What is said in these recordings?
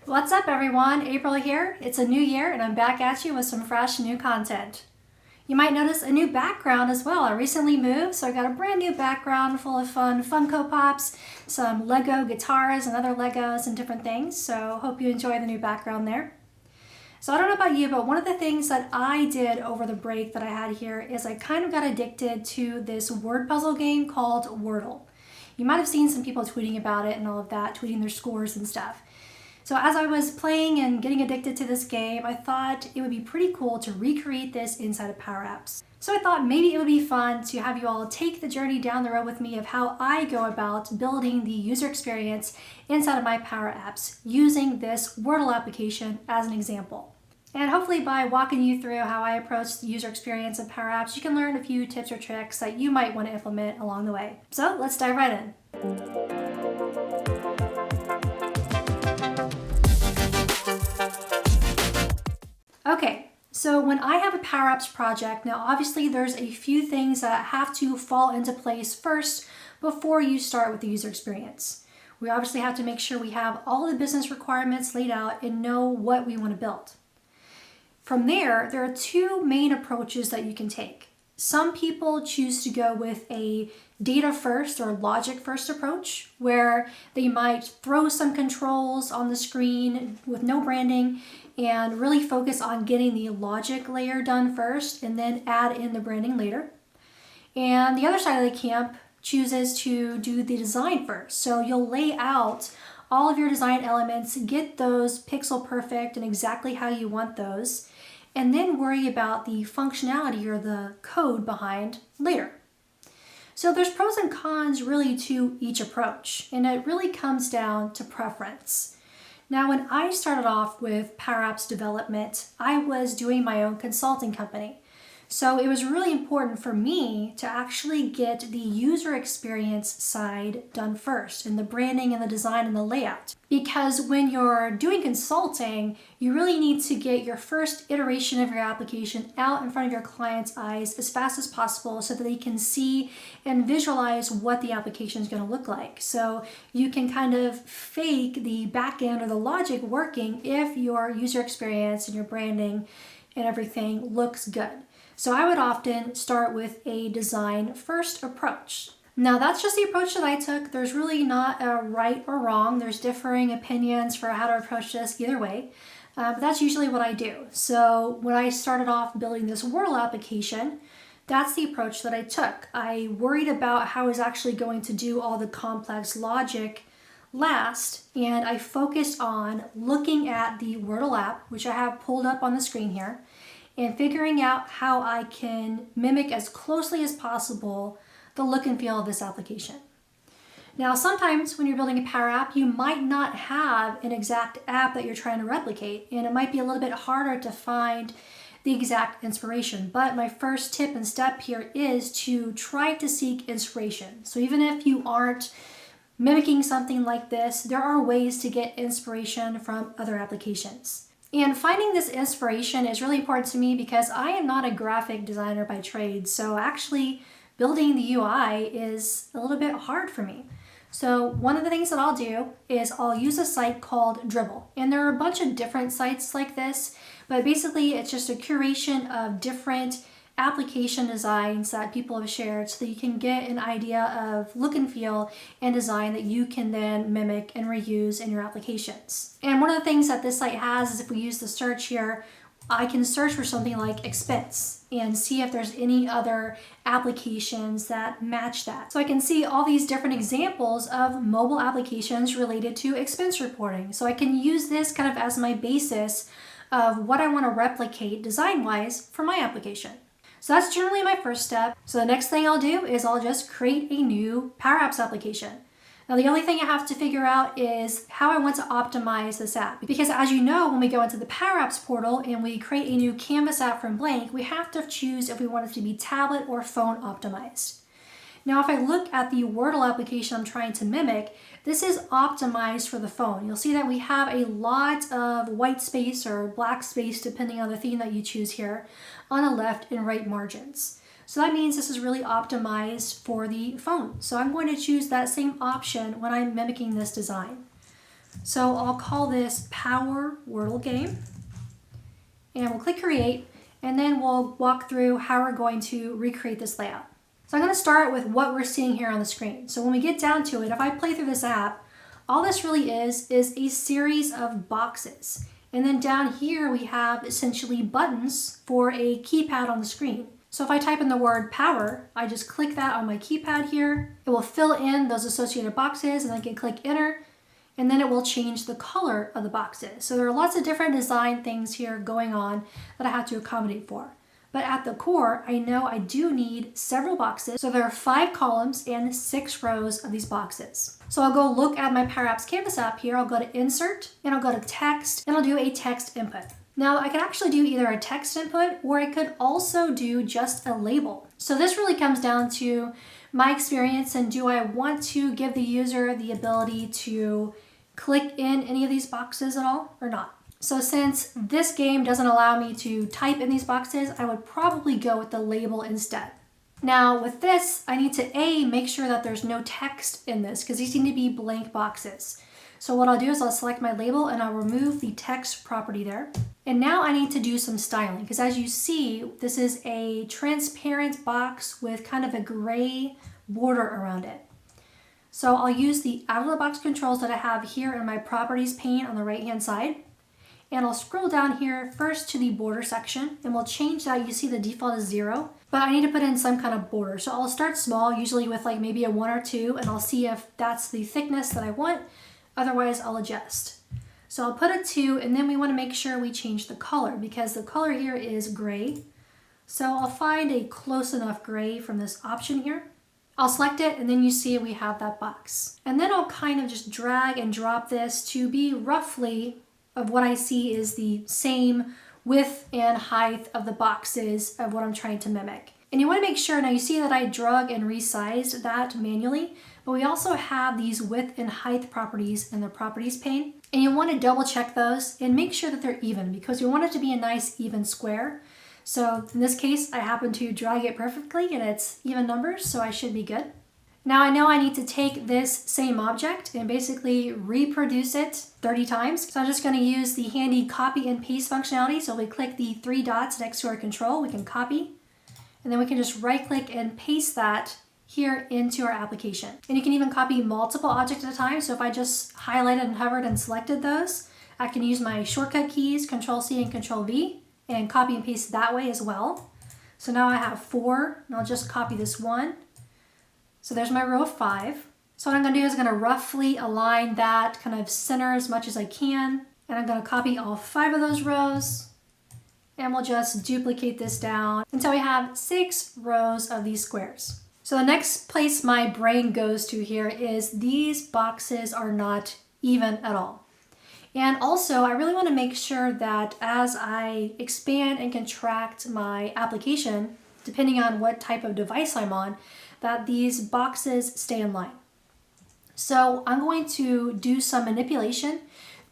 What's up everyone, April here. It's a new year and I'm back at you with some fresh new content. You might notice a new background as well. I recently moved, so I got a brand new background full of fun Funko Pops, some Lego guitars and other Legos and different things, so hope you enjoy the new background there. So I don't know about you, but one of the things that I did over the break that I had here is I kind of got addicted to this word puzzle game called Wordle. You might have seen some people tweeting about it and all of that, tweeting their scores and stuff. So as I was playing and getting addicted to this game, I thought it would be pretty cool to recreate this inside of Power Apps. So I thought maybe it would be fun to have you all take the journey down the road with me of how I go about building the user experience inside of my Power Apps using this Wordle application as an example. And hopefully by walking you through how I approach the user experience of Power Apps, you can learn a few tips or tricks that you might want to implement along the way. So let's dive right in. Okay, so when I have a Power Apps project, now obviously there's a few things that have to fall into place first before you start with the user experience. We obviously have to make sure we have all the business requirements laid out and know what we want to build. From there are two main approaches that you can take. Some people choose to go with a data first or logic first approach, where they might throw some controls on the screen with no branding and really focus on getting the logic layer done first and then add in the branding later. And the other side of the camp chooses to do the design first. So you'll lay out all of your design elements, get those pixel perfect and exactly how you want those, and then worry about the functionality or the code behind later. So there's pros and cons really to each approach, and it really comes down to preference. Now, when I started off with Power Apps development, I was doing my own consulting company. So it was really important for me to actually get the user experience side done first, and the branding and the design and the layout. Because when you're doing consulting, you really need to get your first iteration of your application out in front of your client's eyes as fast as possible so that they can see and visualize what the application is going to look like. So you can kind of fake the back end or the logic working if your user experience and your branding and everything looks good. So I would often start with a design first approach. Now that's just the approach that I took. There's really not a right or wrong. There's differing opinions for how to approach this either way. But that's usually what I do. So when I started off building this Wordle application, that's the approach that I took. I worried about how I was actually going to do all the complex logic last, and I focused on looking at the Wordle app, which I have pulled up on the screen here, and figuring out how I can mimic as closely as possible the look and feel of this application. Now, sometimes when you're building a Power App, you might not have an exact app that you're trying to replicate, and it might be a little bit harder to find the exact inspiration. But my first tip and step here is to try to seek inspiration. So even if you aren't mimicking something like this, there are ways to get inspiration from other applications. And finding this inspiration is really important to me because I am not a graphic designer by trade, so actually building the UI is a little bit hard for me. So one of the things that I'll do is I'll use a site called Dribbble, and there are a bunch of different sites like this, but basically it's just a curation of different application designs that people have shared so that you can get an idea of look and feel and design that you can then mimic and reuse in your applications. And one of the things that this site has is if we use the search here, I can search for something like expense and see if there's any other applications that match that. So I can see all these different examples of mobile applications related to expense reporting. So I can use this kind of as my basis of what I want to replicate design-wise for my application. So that's generally my first step. So the next thing I'll do is I'll just create a new Power Apps application. Now the only thing I have to figure out is how I want to optimize this app. Because as you know, when we go into the Power Apps portal and we create a new Canvas app from blank, we have to choose if we want it to be tablet or phone optimized. Now, if I look at the Wordle application I'm trying to mimic, this is optimized for the phone. You'll see that we have a lot of white space or black space, depending on the theme that you choose here, on the left and right margins. So that means this is really optimized for the phone. So I'm going to choose that same option when I'm mimicking this design. So I'll call this Power Wordle Game. And we'll click Create, and then we'll walk through how we're going to recreate this layout. So I'm going to start with what we're seeing here on the screen. So when we get down to it, if I play through this app, all this really is a series of boxes. And then down here we have essentially buttons for a keypad on the screen. So if I type in the word power, I just click that on my keypad here. It will fill in those associated boxes, and I can click enter, and then it will change the color of the boxes. So there are lots of different design things here going on that I have to accommodate for. But at the core, I know I do need several boxes. So there are 5 columns and 6 rows of these boxes. So I'll go look at my Power Apps Canvas app here. I'll go to Insert, and I'll go to Text, and I'll do a text input. Now I could actually do either a text input, or I could also do just a label. So this really comes down to my experience, and do I want to give the user the ability to click in any of these boxes at all or not? So since this game doesn't allow me to type in these boxes, I would probably go with the label instead. Now with this, I need to make sure that there's no text in this, because these need to be blank boxes. So what I'll do is I'll select my label and I'll remove the text property there. And now I need to do some styling, because as you see, this is a transparent box with kind of a gray border around it. So I'll use the out of the box controls that I have here in my properties pane on the right hand side. And I'll scroll down here first to the border section, and we'll change that. You see the default is 0, but I need to put in some kind of border. So I'll start small, usually with like maybe a 1 or 2, and I'll see if that's the thickness that I want. Otherwise I'll adjust. So I'll put a 2, and then we want to make sure we change the color, because the color here is gray. So I'll find a close enough gray from this option here. I'll select it, and then you see we have that box. And then I'll kind of just drag and drop this to be roughly of what I see is the same width and height of the boxes of what I'm trying to mimic. And you want to make sure, now you see that I drug and resized that manually, but we also have these width and height properties in the properties pane. And you want to double check those and make sure that they're even, because you want it to be a nice even square. So in this case, I happen to drag it perfectly and it's even numbers, so I should be good. Now I know I need to take this same object and basically reproduce it 30 times. So I'm just going to use the handy copy and paste functionality. So we click the 3 dots next to our control, we can copy, and then we can just right click and paste that here into our application. And you can even copy multiple objects at a time. So if I just highlighted and hovered and selected those, I can use my shortcut keys, Control C and Control V, and copy and paste that way as well. So now I have 4, and I'll just copy this 1. So there's my row of 5. So what I'm going to do is I'm going to roughly align that kind of center as much as I can. And I'm going to copy all 5 of those rows. And we'll just duplicate this down until we have 6 rows of these squares. So the next place my brain goes to here is these boxes are not even at all. And also I really want to make sure that as I expand and contract my application, depending on what type of device I'm on, that these boxes stay in line. So I'm going to do some manipulation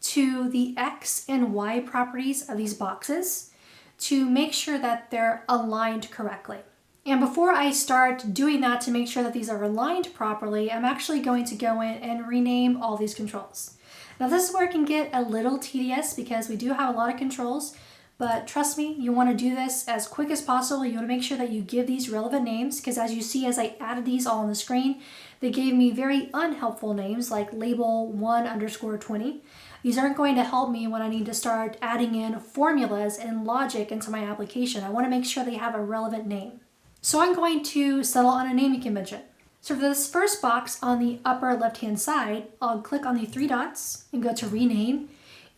to the X and Y properties of these boxes to make sure that they're aligned correctly. And before I start doing that to make sure that these are aligned properly, I'm actually going to go in and rename all these controls. Now this is where it can get a little tedious because we do have a lot of controls, but trust me, you want to do this as quick as possible. You want to make sure that you give these relevant names, because as you see, as I added these all on the screen, they gave me very unhelpful names like label 1_20. These aren't going to help me when I need to start adding in formulas and logic into my application. I want to make sure they have a relevant name. So I'm going to settle on a naming convention. So for this first box on the upper left-hand side, I'll click on the 3 dots and go to rename.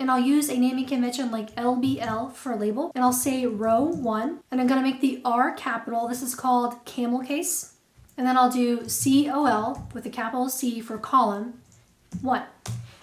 And I'll use a naming convention like LBL for label. And I'll say row 1. And I'm going to make the R capital. This is called camel case. And then I'll do COL with a capital C for column 1.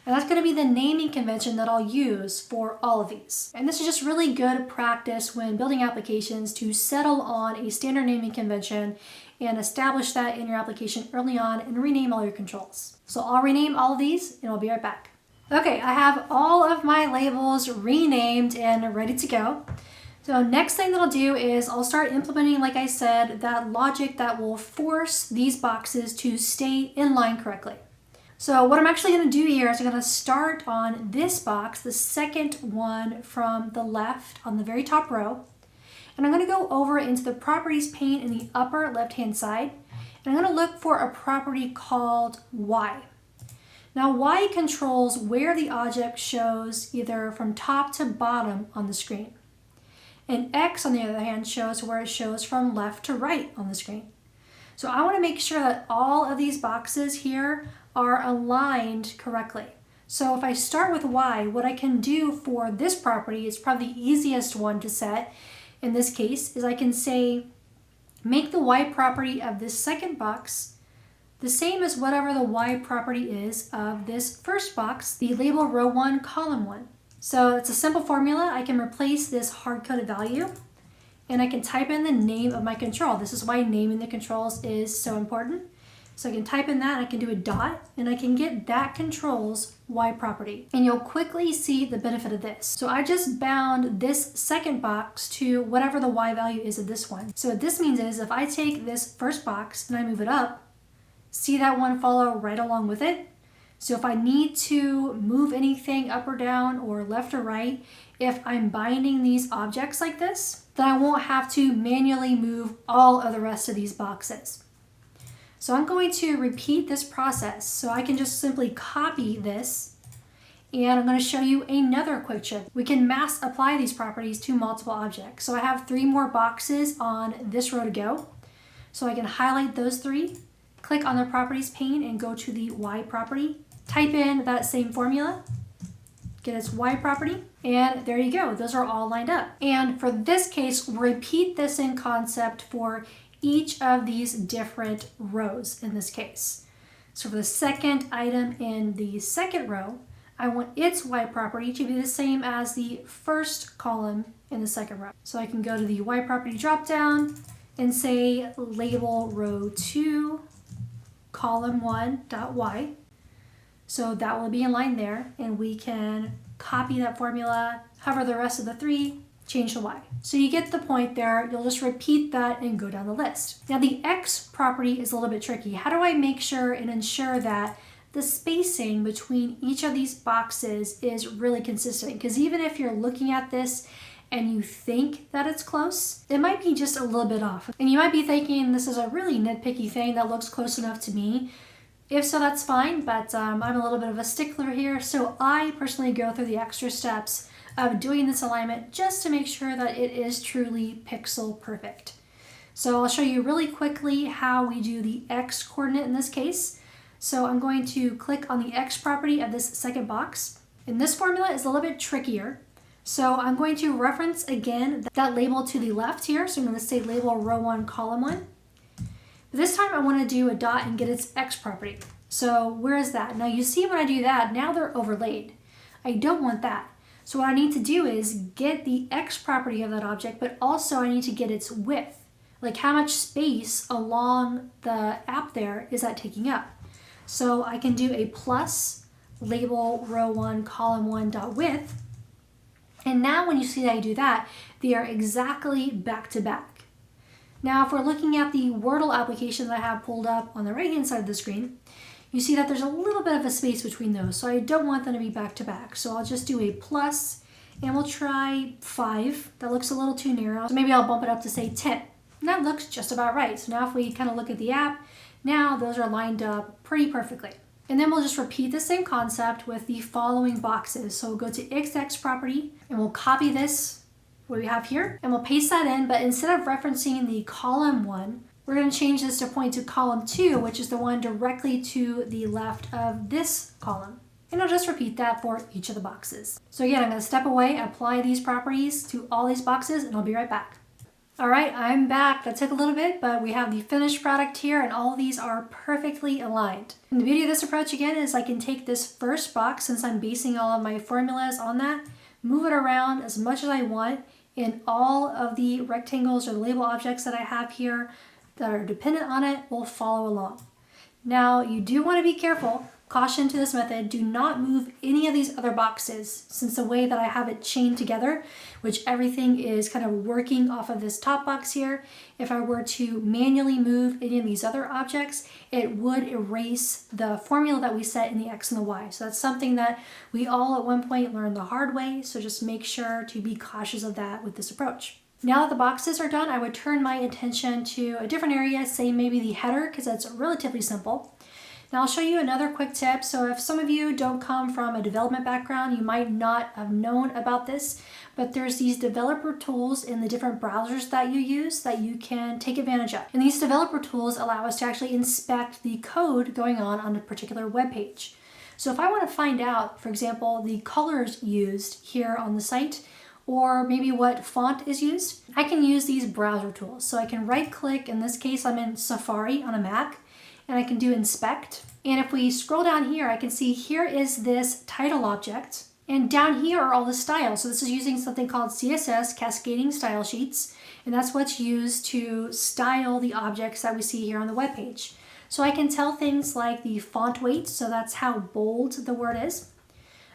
And that's going to be the naming convention that I'll use for all of these. And this is just really good practice when building applications to settle on a standard naming convention and establish that in your application early on and rename all your controls. So I'll rename all of these and I'll be right back. Okay, I have all of my labels renamed and ready to go. So next thing that I'll do is I'll start implementing, like I said, that logic that will force these boxes to stay in line correctly. So what I'm actually going to do here is I'm going to start on this box, the second one from the left on the very top row. And I'm going to go over into the properties pane in the upper left-hand side. And I'm going to look for a property called Y. Now Y controls where the object shows either from top to bottom on the screen. And X, on the other hand, shows where it shows from left to right on the screen. So I want to make sure that all of these boxes here are aligned correctly. So if I start with Y, what I can do for this property is probably the easiest one to set in this case, is I can say, make the Y property of this second box the same as whatever the Y property is of this first box, the label row 1, column 1. So it's a simple formula. I can replace this hard-coded value and I can type in the name of my control. This is why naming the controls is so important. So I can type in that, I can do a dot, and I can get that control's Y property. And you'll quickly see the benefit of this. So I just bound this second box to whatever the Y value is of this one. So what this means is if I take this first box and I move it up, see that one follow right along with it? So if I need to move anything up or down or left or right, if I'm binding these objects like this, then I won't have to manually move all of the rest of these boxes. So I'm going to repeat this process. So I can just simply copy this, and I'm going to show you another quick trick. We can mass apply these properties to multiple objects. So I have 3 more boxes on this row to go. So I can highlight those 3, click on the properties pane and go to the Y property, type in that same formula, get its Y property, and there you go. Those are all lined up. And for this case, repeat this in concept for each of these different rows in this case. So for the second item in the second row, I want its Y property to be the same as the first column in the second row. So I can go to the Y property dropdown and say label row 2, column 1.y. So that will be in line there, and we can copy that formula, hover the rest of the 3, change the Y. So you get the point there. You'll just repeat that and go down the list. Now the X property is a little bit tricky. How do I make sure and ensure that the spacing between each of these boxes is really consistent? Because even if you're looking at this and you think that it's close, it might be just a little bit off. And you might be thinking this is a really nitpicky thing that looks close enough to me. If so, that's fine, but I'm a little bit of a stickler here, so I personally go through the extra steps of doing this alignment just to make sure that it is truly pixel perfect. So I'll show you really quickly how we do the X coordinate in this case. So I'm going to click on the X property of this second box. And this formula is a little bit trickier. So I'm going to reference again that label to the left here. So I'm going to say label row 1, column 1. But this time I want to do a dot and get its X property. So where is that? Now you see when I do that, now they're overlaid. I don't want that. So what I need to do is get the X property of that object, but also I need to get its width. Like how much space along the app there is that taking up? So I can do a plus label row 1, column 1.width. And now when you see that I do that, they are exactly back to back. Now if we're looking at the Wordle application that I have pulled up on the right hand side of the screen, you see that there's a little bit of a space between those, so I don't want them to be back to back. So I'll just do a plus, and we'll try 5. That looks a little too narrow, so maybe I'll bump it up to say 10. And that looks just about right. So now if we kind of look at the app, now those are lined up pretty perfectly. And then we'll just repeat the same concept with the following boxes. So we'll go to XX property, and we'll copy this, what we have here, and we'll paste that in, but instead of referencing the column 1, we're going to change this to point to column 2, which is the one directly to the left of this column. And I'll just repeat that for each of the boxes. So again, I'm going to step away, apply these properties to all these boxes, and I'll be right back. All right, I'm back. That took a little bit, but we have the finished product here, and all of these are perfectly aligned. And the beauty of this approach, again, is I can take this first box, since I'm basing all of my formulas on that, move it around as much as I want, and all of the rectangles or the label objects that I have here that are dependent on it will follow along. Now, you do want to be careful Caution to this method, do not move any of these other boxes, since the way that I have it chained together, which everything is kind of working off of this top box here, if I were to manually move any of these other objects, it would erase the formula that we set in the X and the Y. So that's something that we all at one point learned the hard way, so just make sure to be cautious of that with this approach. Now that the boxes are done, I would turn my attention to a different area, say maybe the header, because that's relatively simple. Now I'll show you another quick tip. So if some of you don't come from a development background, you might not have known about this, but there's these developer tools in the different browsers that you use that you can take advantage of. And these developer tools allow us to actually inspect the code going on a particular web page. So if I want to find out, for example, the colors used here on the site, or maybe what font is used, I can use these browser tools. So I can right click, in this case I'm in Safari on a Mac, and I can do inspect. And if we scroll down here, I can see here is this title object, and down here are all the styles. So this is using something called CSS, Cascading Style Sheets, and that's what's used to style the objects that we see here on the web page. So I can tell things like the font weight, so that's how bold the word is.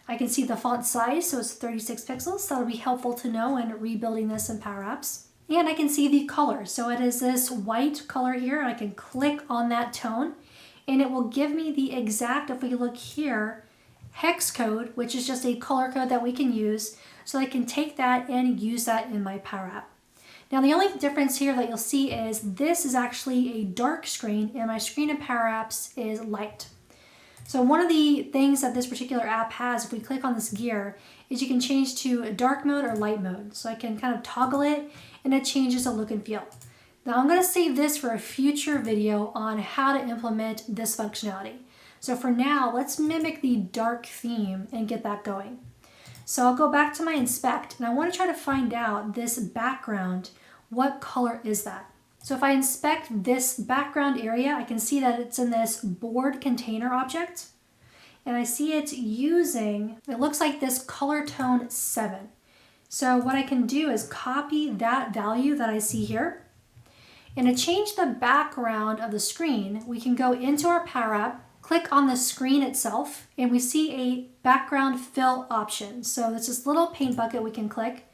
I can see the font size, so it's 36 pixels. That'll be helpful to know when rebuilding this in Power Apps. And I can see the color. So it is this white color here. I can click on that tone and it will give me the exact, if we look here, hex code, which is just a color code that we can use. So I can take that and use that in my Power App. Now the only difference here that you'll see is this is actually a dark screen and my screen in Power Apps is light. So one of the things that this particular app has, if we click on this gear, is you can change to a dark mode or light mode. So I can kind of toggle it and it changes the look and feel. Now I'm going to save this for a future video on how to implement this functionality. So for now, let's mimic the dark theme and get that going. So I'll go back to my inspect and I want to try to find out this background, what color is that? So if I inspect this background area, I can see that it's in this board container object. And I see it's using, it looks like this color tone 7. So what I can do is copy that value that I see here. And to change the background of the screen, we can go into our Power App, click on the screen itself, and we see a background fill option. So there's this little paint bucket we can click.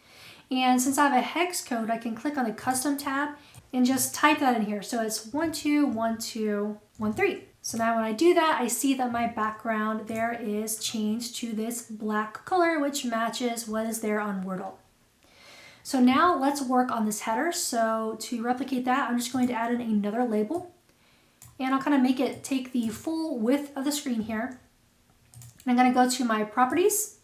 And since I have a hex code, I can click on the custom tab and just type that in here. So it's 121213. So now when I do that, I see that my background there is changed to this black color, which matches what is there on Wordle. So now let's work on this header. So to replicate that, I'm just going to add in another label and I'll kind of make it take the full width of the screen here. And I'm going to go to my properties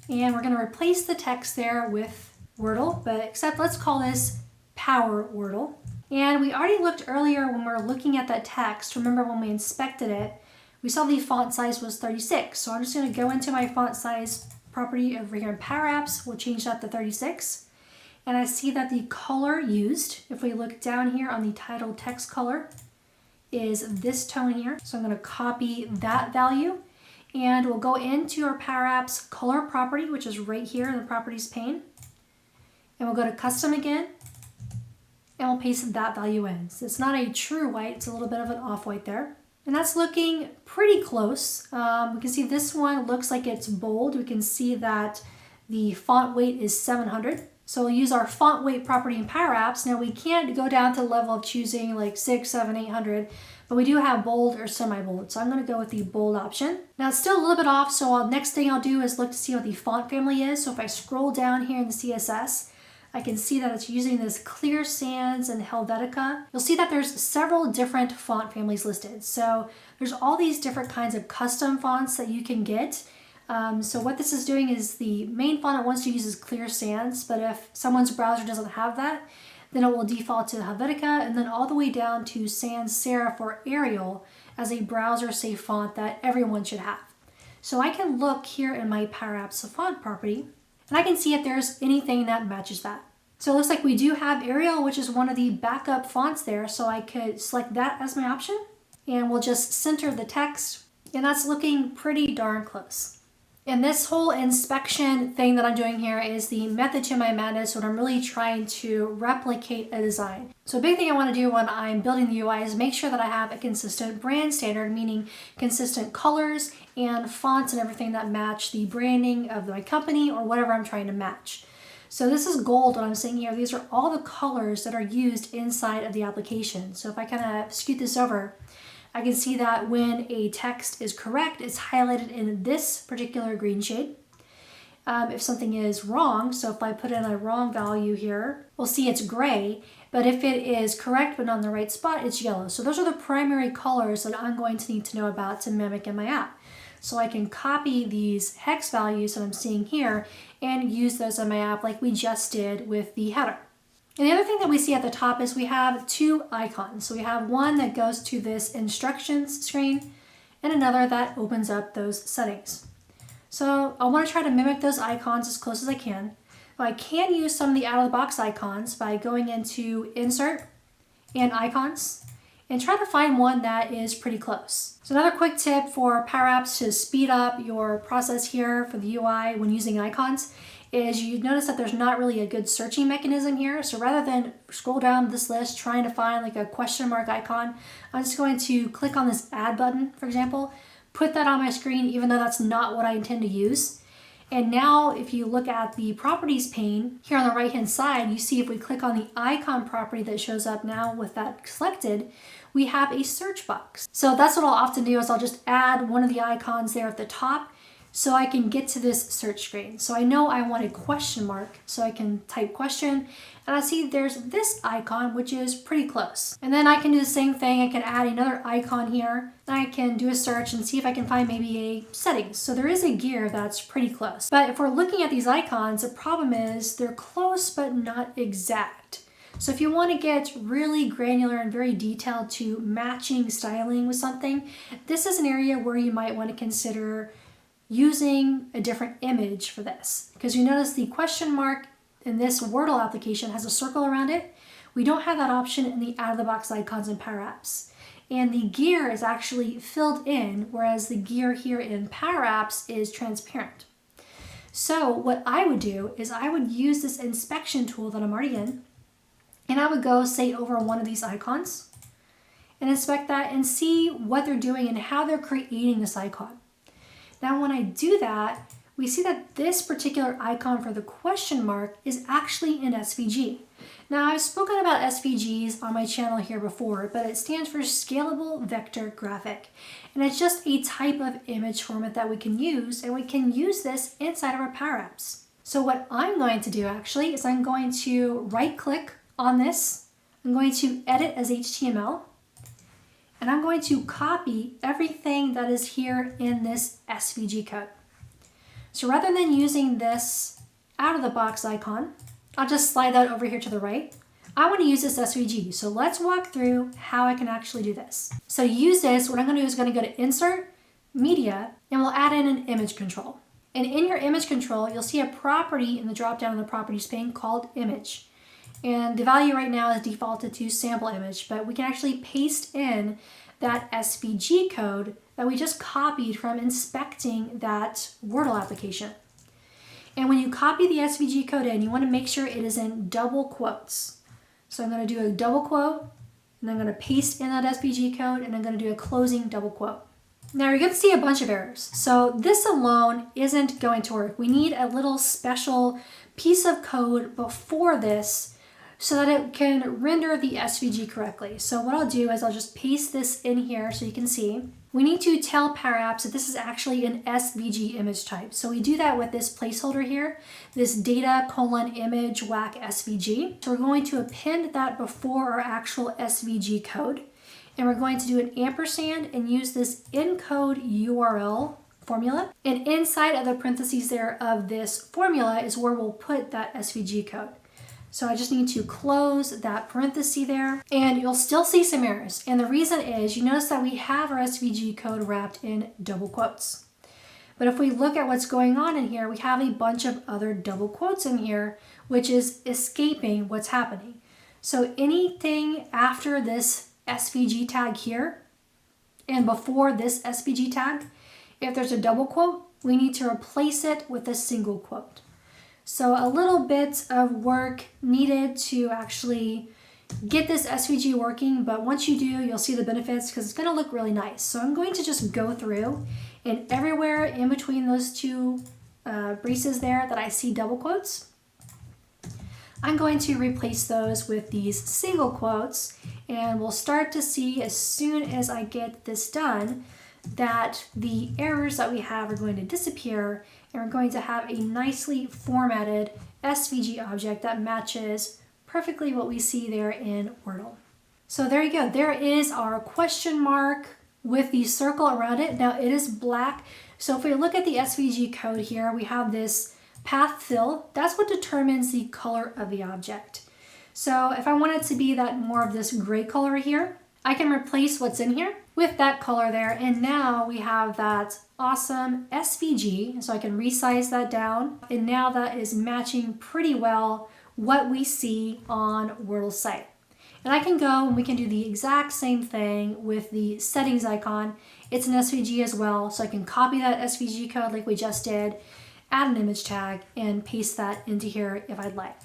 and we're going to replace the text there with Wordle, but except let's call this Power Wordle. And we already looked earlier when we were looking at that text. Remember when we inspected it, we saw the font size was 36. So I'm just going to go into my font size property over here in Power Apps. We'll change that to 36. And I see that the color used, if we look down here on the title text color, is this tone here. So I'm going to copy that value and we'll go into our Power Apps color property, which is right here in the properties pane. And we'll go to custom again. And we'll paste that value in. So it's not a true white, it's a little bit of an off-white there. And that's looking pretty close. We can see this one looks like it's bold. We can see that the font weight is 700. So we'll use our font weight property in Power Apps. Now we can't go down to the level of choosing like 6, 7, 800, but we do have bold or semi-bold. So I'm gonna go with the bold option. Now it's still a little bit off, so next thing I'll do is look to see what the font family is. So if I scroll down here in the CSS, I can see that it's using this Clear Sans and Helvetica. You'll see that there's several different font families listed. So there's all these different kinds of custom fonts that you can get. So what this is doing is the main font it wants to use is Clear Sans, but if someone's browser doesn't have that, then it will default to Helvetica and then all the way down to Sans Serif or Arial as a browser safe font that everyone should have. So I can look here in my Power Apps font property and I can see if there's anything that matches that. So it looks like we do have Arial, which is one of the backup fonts there. So I could select that as my option and we'll just center the text and that's looking pretty darn close. And this whole inspection thing that I'm doing here is the method to my madness when I'm really trying to replicate a design. So a big thing I want to do when I'm building the UI is make sure that I have a consistent brand standard, meaning consistent colors and fonts and everything that match the branding of my company or whatever I'm trying to match. So this is gold, what I'm saying here. These are all the colors that are used inside of the application. So if I kind of scoot this over, I can see that when a text is correct, it's highlighted in this particular green shade. If something is wrong, so if I put in a wrong value here, we'll see it's gray, but if it is correct but not in the right spot, it's yellow. So those are the primary colors that I'm going to need to know about to mimic in my app. So I can copy these hex values that I'm seeing here and use those in my app like we just did with the header. And the other thing that we see at the top is we have two icons. So we have one that goes to this instructions screen and another that opens up those settings. So I want to try to mimic those icons as close as I can. I can use some of the out-of-the-box icons by going into Insert and Icons and try to find one that is pretty close. So another quick tip for Power Apps to speed up your process here for the UI when using icons is you notice that there's not really a good searching mechanism here. So rather than scroll down this list trying to find like a question mark icon, I'm just going to click on this add button, for example, put that on my screen even though that's not what I intend to use. And now if you look at the properties pane here on the right hand side, you see if we click on the icon property that shows up now with that selected, we have a search box. So that's what I'll often do is I'll just add one of the icons there at the top so I can get to this search screen. So I know I want a question mark, so I can type question, and I see there's this icon, which is pretty close. And then I can do the same thing. I can add another icon here, and I can do a search and see if I can find maybe a settings. So there is a gear that's pretty close. But if we're looking at these icons, the problem is they're close but not exact. So if you want to get really granular and very detailed to matching styling with something, this is an area where you might want to consider using a different image for this. Because you notice the question mark in this Wordle application has a circle around it. We don't have that option in the out-of-the-box icons in Power Apps. And the gear is actually filled in, whereas the gear here in Power Apps is transparent. So what I would do is I would use this inspection tool that I'm already in, and I would go, say, over one of these icons and inspect that and see what they're doing and how they're creating this icon. Now, when I do that, we see that this particular icon for the question mark is actually in SVG. Now, I've spoken about SVGs on my channel here before, but it stands for Scalable Vector Graphic. And it's just a type of image format that we can use, and we can use this inside of our Power Apps. So what I'm going to do actually is I'm going to right-click on this. I'm going to edit as HTML. And I'm going to copy everything that is here in this SVG code. So rather than using this out-of-the-box icon, I'll just slide that over here to the right. I want to use this SVG. So let's walk through how I can actually do this. So to use this, what I'm going to do is going to go to Insert, Media, and we'll add in an image control. And in your image control, you'll see a property in the drop-down in the properties pane called Image. And the value right now is defaulted to sample image, but we can actually paste in that SVG code that we just copied from inspecting that Wordle application. And when you copy the SVG code in, you want to make sure it is in double quotes. So I'm going to do a double quote, and I'm going to paste in that SVG code, and I'm going to do a closing double quote. Now you're going to see a bunch of errors. So this alone isn't going to work. We need a little special piece of code before this so that it can render the SVG correctly. So what I'll do is I'll just paste this in here so you can see. We need to tell Power Apps that this is actually an SVG image type. So we do that with this placeholder here, this data::image whack SVG. So we're going to append that before our actual SVG code. And we're going to do an ampersand and use this encode URL formula. And inside of the parentheses there of this formula is where we'll put that SVG code. So I just need to close that parenthesis there, and you'll still see some errors. And the reason is you notice that we have our SVG code wrapped in double quotes. But if we look at what's going on in here, we have a bunch of other double quotes in here, which is escaping what's happening. So anything after this SVG tag here and before this SVG tag, if there's a double quote, we need to replace it with a single quote. So a little bit of work needed to actually get this SVG working, but once you do, you'll see the benefits because it's going to look really nice. So I'm going to just go through, and everywhere in between those two braces there that I see double quotes, I'm going to replace those with these single quotes, and we'll start to see as soon as I get this done that the errors that we have are going to disappear, and we're going to have a nicely formatted SVG object that matches perfectly what we see there in Wordle. So there you go. There is our question mark with the circle around it. Now it is black. So if we look at the SVG code here, we have this path fill. That's what determines the color of the object. So if I want it to be that more of this gray color here, I can replace what's in here with that color there. And now we have that awesome SVG. So I can resize that down. And now that is matching pretty well what we see on Wordle's site. And I can go and we can do the exact same thing with the settings icon. It's an SVG as well. So I can copy that SVG code like we just did, add an image tag, and paste that into here if I'd like.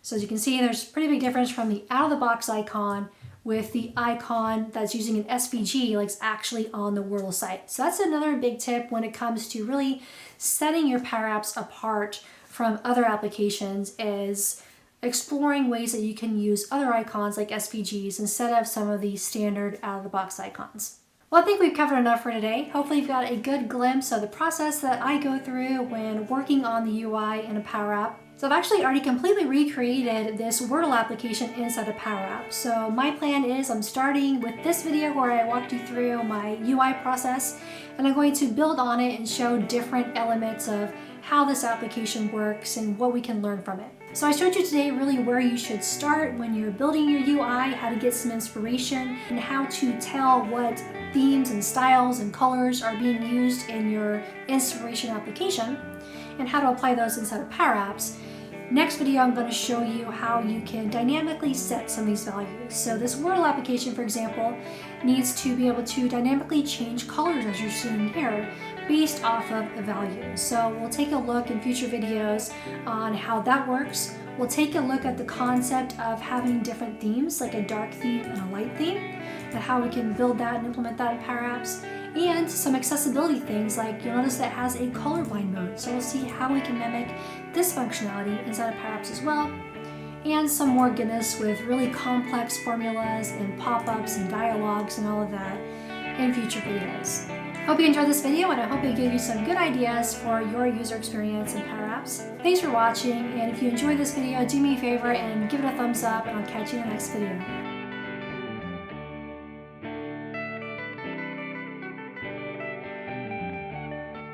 So as you can see, there's a pretty big difference from the out-of-the-box icon with the icon that's using an SVG like it's actually on the Wordle site. So that's another big tip when it comes to really setting your Power Apps apart from other applications, is exploring ways that you can use other icons like SVGs instead of some of the standard out-of-the-box icons. Well, I think we've covered enough for today. Hopefully you've got a good glimpse of the process that I go through when working on the UI in a Power App. So I've actually already completely recreated this Wordle application inside a Power App. So my plan is I'm starting with this video where I walked you through my UI process, and I'm going to build on it and show different elements of how this application works and what we can learn from it. So I showed you today really where you should start when you're building your UI, how to get some inspiration, and how to tell what themes and styles and colors are being used in your inspiration application, and how to apply those inside of Power Apps. Next video, I'm going to show you how you can dynamically set some of these values. So this Wordle application, for example, needs to be able to dynamically change colors, as you're seeing here, based off of a value. So we'll take a look in future videos on how that works. We'll take a look at the concept of having different themes, like a dark theme and a light theme, and how we can build that and implement that in Power Apps. And some accessibility things, like you'll notice that it has a colorblind mode. So we'll see how we can mimic this functionality inside of Power Apps as well. And some more goodness with really complex formulas and pop-ups and dialogues and all of that in future videos. Hope you enjoyed this video, and I hope it gave you some good ideas for your user experience in Power Apps. Thanks for watching, and if you enjoyed this video, do me a favor and give it a thumbs up, and I'll catch you in the next video.